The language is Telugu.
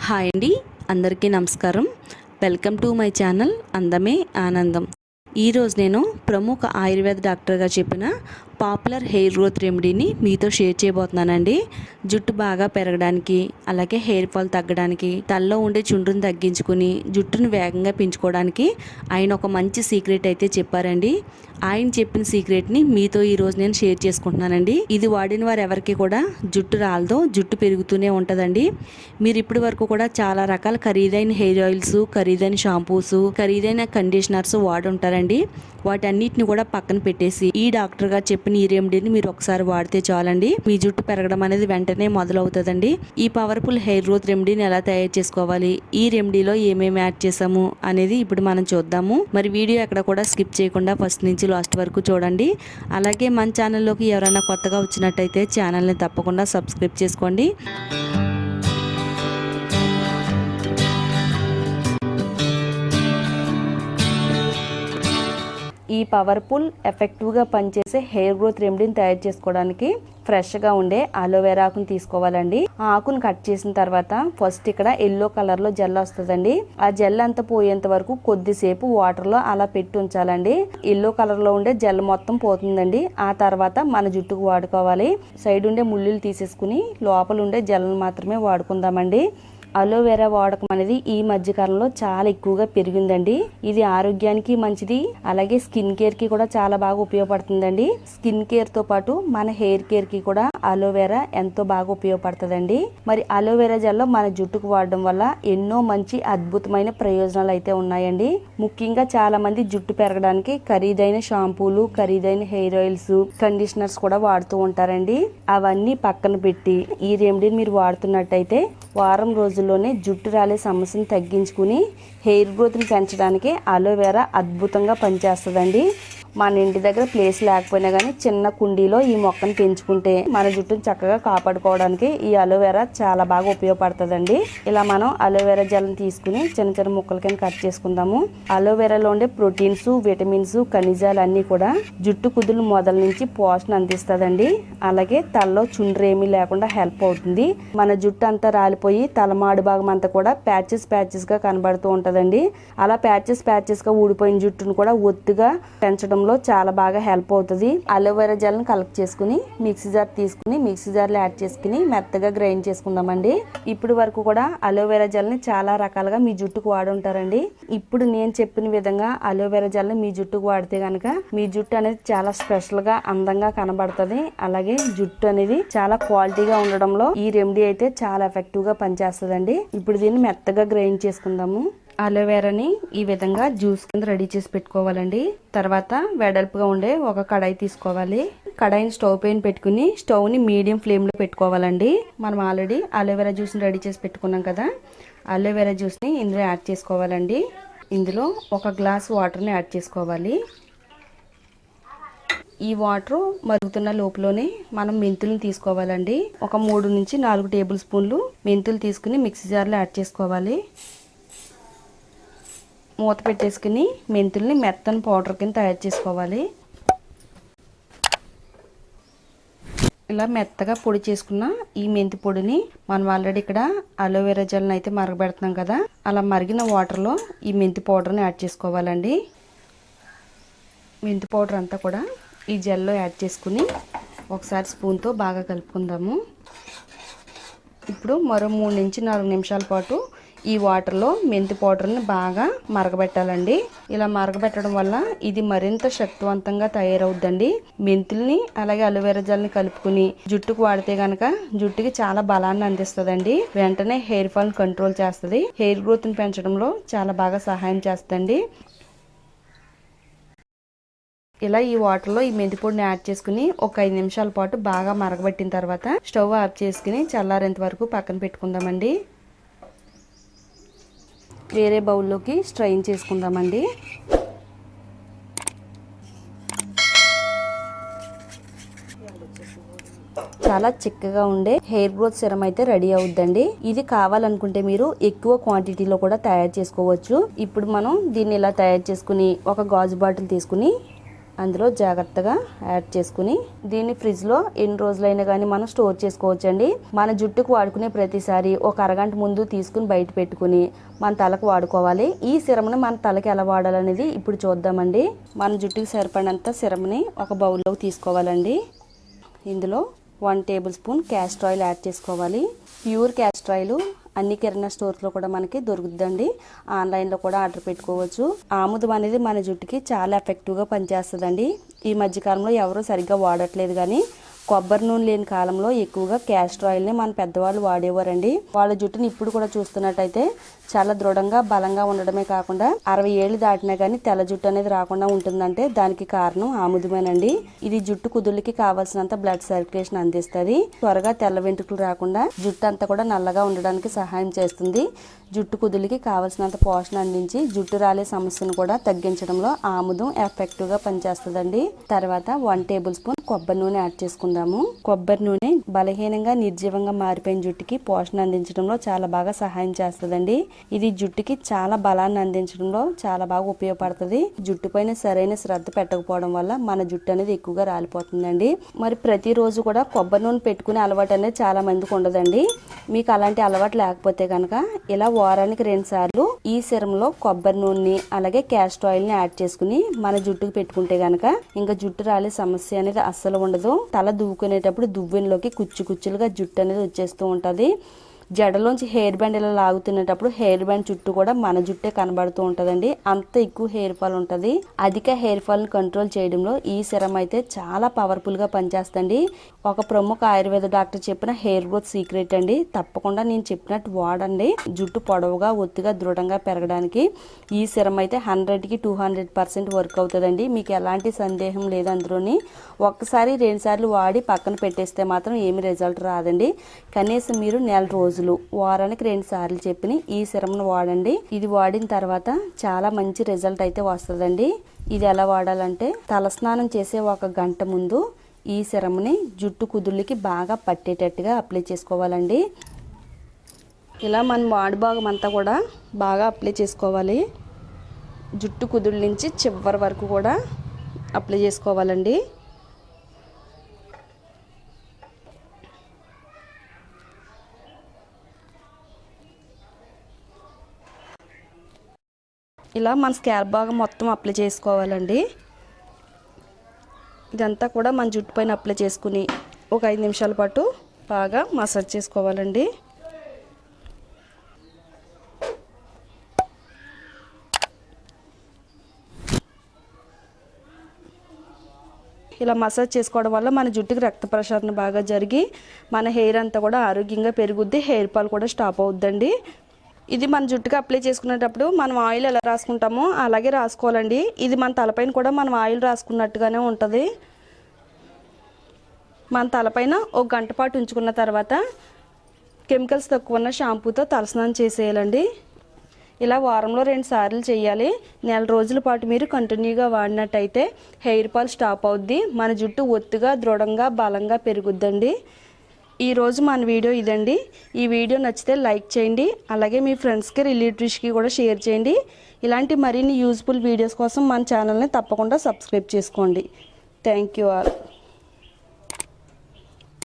హాయ్ అండి, అందరికీ నమస్కారం. వెల్కమ్ టు మై ఛానల్ అందమే ఆనందం. ఈరోజు నేను ప్రముఖ ఆయుర్వేద డాక్టర్గా చెప్పిన పాపులర్ హెయిర్ గ్రోత్ రెమెడీని మీతో షేర్ చేయబోతున్నానండి. జుట్టు బాగా పెరగడానికి, అలాగే హెయిర్ ఫాల్ తగ్గడానికి, తలలో ఉండే చుండ్రుని తగ్గించుకుని జుట్టును వేగంగా పెంచుకోవడానికి ఆయన ఒక మంచి సీక్రెట్ అయితే చెప్పారండి. ఆయన చెప్పిన సీక్రెట్ని మీతో ఈరోజు నేను షేర్ చేసుకుంటున్నానండి. ఇది వాడిన వారు ఎవరికి కూడా జుట్టు రాలదో, జుట్టు పెరుగుతూనే ఉంటుందండి. మీరు ఇప్పటి వరకు కూడా చాలా రకాల ఖరీదైన హెయిర్ ఆయిల్స్, ఖరీదైన షాంపూస్, ఖరీదైన కండిషనర్స్ వాడి ఉంటారండి. వాటన్నిటిని కూడా పక్కన పెట్టేసి ఈ డాక్టర్ గారు చెప్పిన ఈ రెమెడీని మీరు ఒకసారి వాడితే చాలండి, మీ జుట్టు పెరగడం అనేది వెంటనే మొదలవుతుందండి. ఈ పవర్ఫుల్ హెయిర్ గ్రోత్ రెమెడీని ఎలా తయారు చేసుకోవాలి, ఈ రెమెడీలో ఏమేమి యాడ్ చేసాము అనేది ఇప్పుడు మనం చూద్దాము. మరి వీడియో ఎక్కడ కూడా స్కిప్ చేయకుండా ఫస్ట్ నుంచి లాస్ట్ వరకు చూడండి. అలాగే మన ఛానల్లోకి ఎవరైనా కొత్తగా వచ్చినట్టయితే ఛానల్ని తప్పకుండా సబ్స్క్రైబ్ చేసుకోండి. ఈ పవర్ఫుల్ ఎఫెక్టివ్గా పనిచేసే హెయిర్ గ్రోత్ రెమెడీని తయారు చేసుకోవడానికి ఫ్రెష్గా ఉండే అలోవెరా ఆకుని తీసుకోవాలండి. ఆ ఆకుని కట్ చేసిన తర్వాత ఫస్ట్ ఇక్కడ ఎల్లో కలర్లో జెల్ వస్తుందండి. ఆ జెల్ అంతా పోయేంత వరకు కొద్దిసేపు వాటర్లో అలా పెట్టి ఉంచాలండి. ఎల్లో కలర్లో ఉండే జెల్ మొత్తం పోతుందండి. ఆ తర్వాత మన జుట్టుకు వాడుకోవాలి. సైడ్ ఉండే ముళ్ళులు తీసేసుకుని లోపల ఉండే జెల్ని మాత్రమే వాడుకుందామండి. అలోవెరా వాడకం అనేది ఈ మధ్యకాలంలో చాలా ఎక్కువగా పెరిగిందండి. ఇది ఆరోగ్యానికి మంచిది, అలాగే స్కిన్ కేర్ కి కూడా చాలా బాగా ఉపయోగపడుతుందండి. స్కిన్ కేర్ తో పాటు మన హెయిర్ కేర్ కి కూడా అలోవెరా ఎంతో బాగా ఉపయోగపడుతుందండి. మరి అలోవెరా జెల్లో మన జుట్టుకు వాడడం వల్ల ఎన్నో మంచి అద్భుతమైన ప్రయోజనాలు అయితే ఉన్నాయండి. ముఖ్యంగా చాలా మంది జుట్టు పెరగడానికి ఖరీదైన షాంపూలు, ఖరీదైన హెయిర్ ఆయిల్స్, కండిషనర్స్ కూడా వాడుతూ ఉంటారండి. అవన్నీ పక్కన పెట్టి ఈ రెమెడీని మీరు వాడుతున్నట్టయితే వారం రోజుల్లోనే జుట్టు రాలే సమస్యను తగ్గించుకుని హెయిర్ గ్రోత్ని పెంచడానికి అలోవెరా అద్భుతంగా పనిచేస్తుందండి. మన ఇంటి దగ్గర ప్లేస్ లేకపోయినా కానీ చిన్న కుండీలో ఈ మొక్కను పెంచుకుంటే మన జుట్టును చక్కగా కాపాడుకోవడానికి ఈ అలోవెరా చాలా బాగా ఉపయోగపడుతుందండి. ఇలా మనం అలోవెరా జెల్ని తీసుకుని చిన్న చిన్న ముక్కల కింద కట్ చేసుకుందాము. అలోవెరాలో ఉండే ప్రోటీన్స్, విటమిన్స్, ఖనిజాలు అన్నీ కూడా జుట్టు కుదులు మొదల నుంచి పోషణ అందిస్తుందండి. అలాగే తలలో చుండ్రేమీ లేకుండా హెల్ప్ అవుతుంది. మన జుట్టు అంతా రాలిపోయి తలమాడు భాగం అంతా కూడా ప్యాచెస్ గా కనబడుతూ ఉంటుందండి. అలా ప్యాచెస్ గా ఊడిపోయిన జుట్టును కూడా ఒత్తుగా పెంచడం చాలా బాగా హెల్ప్ అవుతుంది. అలోవెరా జెల్ ని కలెక్ట్ చేసుకుని మిక్సీ జార్ తీసుకుని మిక్సీ జార్ లో యాడ్ చేసుకుని మెత్తగా గ్రైండ్ చేసుకుందామండి. ఇప్పుడు వరకు కూడా అలోవెరా జెల్ ని చాలా రకాలుగా మీ జుట్టుకు వాడుంటారండి. ఇప్పుడు నేను చెప్పిన విధంగా అలోవెరా జెల్ ని మీ జుట్టుకు వాడితే గనక మీ జుట్టు అనేది చాలా స్పెషల్ గా అందంగా కనబడుతుంది. అలాగే జుట్టు అనేది చాలా క్వాలిటీగా ఉండడంలో ఈ రెమెడీ అయితే చాలా ఎఫెక్టివ్ గా పనిచేస్తుందండి. ఇప్పుడు దీన్ని మెత్తగా గ్రైండ్ చేసుకుందాము. అలోవెరాని ఈ విధంగా జ్యూస్ కింద రెడీ చేసి పెట్టుకోవాలండి. తర్వాత వెడల్పుగా ఉండే ఒక కడాయి తీసుకోవాలి. కడాయిని స్టవ్ పైన పెట్టుకుని స్టవ్ ని మీడియం ఫ్లేమ్ లో పెట్టుకోవాలండి. మనం ఆల్రెడీ అలోవెరా జ్యూస్ ని రెడీ చేసి పెట్టుకున్నాం కదా, అలోవెరా జ్యూస్ ని ఇందులో యాడ్ చేసుకోవాలండి. ఇందులో ఒక గ్లాస్ వాటర్ ని యాడ్ చేసుకోవాలి. ఈ వాటర్ మరుగుతున్న లోపలనే మనం మెంతులను తీసుకోవాలండి. ఒక 3 నుంచి 4 టేబుల్ స్పూన్లు మెంతులు తీసుకుని మిక్సీ జార్లో యాడ్ చేసుకోవాలి. మూత పెట్టేసుకుని మెంతుల్ని మెత్తని పౌడర్ కింద తయారు చేసుకోవాలి. ఇలా మెత్తగా పొడి చేసుకున్న ఈ మెంతి పొడిని మనం ఆల్రెడీ ఇక్కడ అలోవెరా జెల్ని అయితే మరగబెడుతున్నాం కదా, అలా మరిగిన వాటర్లో ఈ మెంతి పౌడర్ని యాడ్ చేసుకోవాలండి. మెంతి పౌడర్ అంతా కూడా ఈ జెల్లో యాడ్ చేసుకుని ఒకసారి స్పూన్తో బాగా కలుపుకుందాము. ఇప్పుడు మరో 3 నుంచి 4 నిమిషాల పాటు ఈ వాటర్లో మెంతి పౌడర్ని బాగా మరగబెట్టాలండి. ఇలా మరగబెట్టడం వల్ల ఇది మరింత శక్తివంతంగా తయారవుద్దండి. మెంతుల్ని అలాగే అలోవెరా జెల్ని కలుపుకుని జుట్టుకు వాడితే గనక జుట్టుకి చాలా బలాన్ని అందిస్తుందండి. వెంటనే హెయిర్ ఫాల్ కంట్రోల్ చేస్తుంది. హెయిర్ గ్రోత్ని పెంచడంలో చాలా బాగా సహాయం చేస్తుందండి. ఇలా ఈ వాటర్లో ఈ మెంతి పొడిని యాడ్ చేసుకుని ఒక 5 నిమిషాల పాటు బాగా మరగబెట్టిన తర్వాత స్టవ్ ఆఫ్ చేసుకుని చల్లారేంత వరకు పక్కన పెట్టుకుందామండి. వేరే బౌల్లోకి స్ట్రైన్ చేసుకుందామండి. చాలా చిక్కగా ఉండే హెయిర్ గ్రోత్ సిరం అయితే రెడీ అవుద్దండి. ఇది కావాలనుకుంటే మీరు ఎక్కువ క్వాంటిటీలో కూడా తయారు చేసుకోవచ్చు. ఇప్పుడు మనం దీన్ని ఇలా తయారు చేసుకుని ఒక గాజు బాటిల్ తీసుకుని అందులో జాగ్రత్తగా యాడ్ చేసుకుని దీన్ని ఫ్రిడ్జ్లో ఎన్ని రోజులైనా కానీ మనం స్టోర్ చేసుకోవచ్చండి. మన జుట్టుకు వాడుకునే ప్రతిసారి ఒక అరగంట ముందు తీసుకుని బయట పెట్టుకుని మన తలకు వాడుకోవాలి. ఈ సిరమ్ని మన తలకి ఎలా వాడాలనేది ఇప్పుడు చూద్దామండి. మన జుట్టుకి సరిపడినంత సిరమ్ని ఒక బౌల్లోకి తీసుకోవాలండి. ఇందులో 1 table spoon castor oil add చేసుకోవాలి. ప్యూర్ క్యాస్టర్ ఆయిల్ అన్ని కిరాణా స్టోర్స్లో కూడా మనకి దొరుకుతుందండి. ఆన్లైన్లో కూడా ఆర్డర్ పెట్టుకోవచ్చు. ఆముదం అనేది మన జుట్టుకి చాలా ఎఫెక్టివ్గా పనిచేస్తుందండి. ఈ మధ్యకాలంలో ఎవరు సరిగ్గా వాడట్లేదు, కానీ కొబ్బరి నూనె లేని కాలంలో ఎక్కువగా క్యాస్టర్ ఆయిల్ని మన పెద్దవాళ్ళు వాడేవారండి. వాళ్ళ జుట్టుని ఇప్పుడు కూడా చూస్తున్నట్టయితే చాలా దృఢంగా బలంగా ఉండడమే కాకుండా 60 ఏళ్ళు దాటినా కానీ తెల్ల జుట్టు అనేది రాకుండా ఉంటుందంటే దానికి కారణం ఆముదమేనండి. ఇది జుట్టు కుదుళ్ళకి కావాల్సినంత బ్లడ్ సర్క్యులేషన్ అందిస్తుంది. త్వరగా తెల్ల వెంట్రుకలు రాకుండా జుట్టు అంతా కూడా నల్లగా ఉండడానికి సహాయం చేస్తుంది. జుట్టు కుదుళ్ళకి కావాల్సినంత పోషణ అందించి జుట్టు రాలే సమస్యను కూడా తగ్గించడంలో ఆముదం ఎఫెక్టివ్గా పనిచేస్తుందండి. తర్వాత 1 టేబుల్ స్పూన్ కొబ్బరి నూనె యాడ్ చేసుకుందాము. కొబ్బరి నూనె బలహీనంగా నిర్జీవంగా మారిపోయిన జుట్టుకి పోషణ అందించడంలో చాలా బాగా సహాయం చేస్తుందండి. ఇది జుట్టుకి చాలా బలాన్ని అందించడంలో చాలా బాగా ఉపయోగపడుతుంది. జుట్టు పైన సరైన శ్రద్ధ పెట్టకపోవడం వల్ల మన జుట్టు అనేది ఎక్కువగా రాలిపోతుందండి. మరి ప్రతిరోజు కూడా కొబ్బరి నూనె పెట్టుకునే అలవాటు అనేది చాలా మందికి ఉండదండి. మీకు అలాంటి అలవాటు లేకపోతే కనుక ఇలా వారానికి 2 సార్లు ఈ సిరంలో కొబ్బరి నూనెని అలాగే క్యాస్టర్ ఆయిల్ ని యాడ్ చేసుకుని మన జుట్టుకు పెట్టుకుంటే గనక ఇంకా జుట్టు రాలే సమస్య అనేది అస్సలు ఉండదు. తల దువ్వుకునేటప్పుడు దువ్వెనలోకి కుచ్చులుగా జుట్టు అనేది వచ్చేస్తూ ఉంటది. జడలోంచి హెయిర్ బ్యాండ్ ఇలా లాగుతున్నప్పుడు హెయిర్ బ్యాండ్ చుట్టూ కూడా మన జుట్టే కనబడుతూ ఉంటదండి. అంత ఎక్కువ హెయిర్ ఫాల్ ఉంటది. అధిక హెయిర్ ఫాల్ ని కంట్రోల్ చేయడంలో ఈ సిరం అయితే చాలా పవర్ఫుల్ గా పనిచేస్తుంది. ఒక ప్రముఖ ఆయుర్వేద డాక్టర్ చెప్పిన హెయిర్ గ్రోత్ సీక్రెట్ అండి. తప్పకుండా నేను చెప్పినట్టు వాడండి. జుట్టు పొడవుగా ఒత్తుగా దృఢంగా పెరగడానికి ఈ సిరం అయితే 100కి 200% వర్క్ అవుతుందండి. మీకు ఎలాంటి సందేహం లేదు అందులోని. ఒక్కసారి 2 సార్లు వాడి పక్కన పెట్టేస్తే మాత్రం ఏమి రిజల్ట్ రాదండి. కనీసం మీరు నెల రోజులు వారానికి 2 సార్లు చెప్పిన ఈ సిరంను వాడండి. ఇది వాడిన తర్వాత చాలా మంచి రిజల్ట్ అయితే వస్తుందండి. ఇది ఎలా వాడాలంటే తలస్నానం చేసే 1 గంట ముందు ఈ సిరంని జుట్టు కుదుళ్ళకి బాగా పట్టేటట్టుగా అప్లై చేసుకోవాలండి. ఇలా మన వాడి భాగం అంతా కూడా బాగా అప్లై చేసుకోవాలి. జుట్టు కుదుళ్ళ నుంచి చివరి వరకు కూడా అప్లై చేసుకోవాలండి. ఇలా మన స్కాల్ప్ భాగం మొత్తం అప్లై చేసుకోవాలండి. ఇదంతా కూడా మన జుట్టు పైన అప్లై చేసుకుని ఒక 5 నిమిషాల పాటు బాగా మసాజ్ చేసుకోవాలండి. ఇలా మసాజ్ చేసుకోవడం వల్ల మన జుట్టుకి రక్త ప్రసరణ బాగా జరిగి మన హెయిర్ అంతా కూడా ఆరోగ్యంగా పెరుగుద్ది. హెయిర్ ఫాల్ కూడా స్టాప్ అవుద్దండి. ఇది మన జుట్టుకి అప్లై చేసుకునేటప్పుడు మనం ఆయిల్ ఎలా రాసుకుంటామో అలాగే రాసుకోవాలండి. ఇది మన తలపైన కూడా మనం ఆయిల్ రాసుకున్నట్టుగానే ఉంటుంది. మన తలపైన 1 గంట పాటు ఉంచుకున్న తర్వాత కెమికల్స్ తక్కువ ఉన్న షాంపూతో తలస్నానం చేసేయాలండి. ఇలా వారంలో 2 సార్లు చేయాలి. నెల రోజుల పాటు మీరు కంటిన్యూగా వాడినట్టయితే హెయిర్ ఫాల్ స్టాప్ అవుద్ది. మన జుట్టు ఒత్తుగా దృఢంగా బలంగా పెరుగుద్దండి. ఈరోజు మన వీడియో ఇదండి. ఈ వీడియో నచ్చితే లైక్ చేయండి. అలాగే మీ ఫ్రెండ్స్కి రిలేటివ్స్కి కూడా షేర్ చేయండి. ఇలాంటి మరిన్ని యూజ్ఫుల్ వీడియోస్ కోసం మన ఛానల్ని తప్పకుండా సబ్స్క్రైబ్ చేసుకోండి. Thank you all.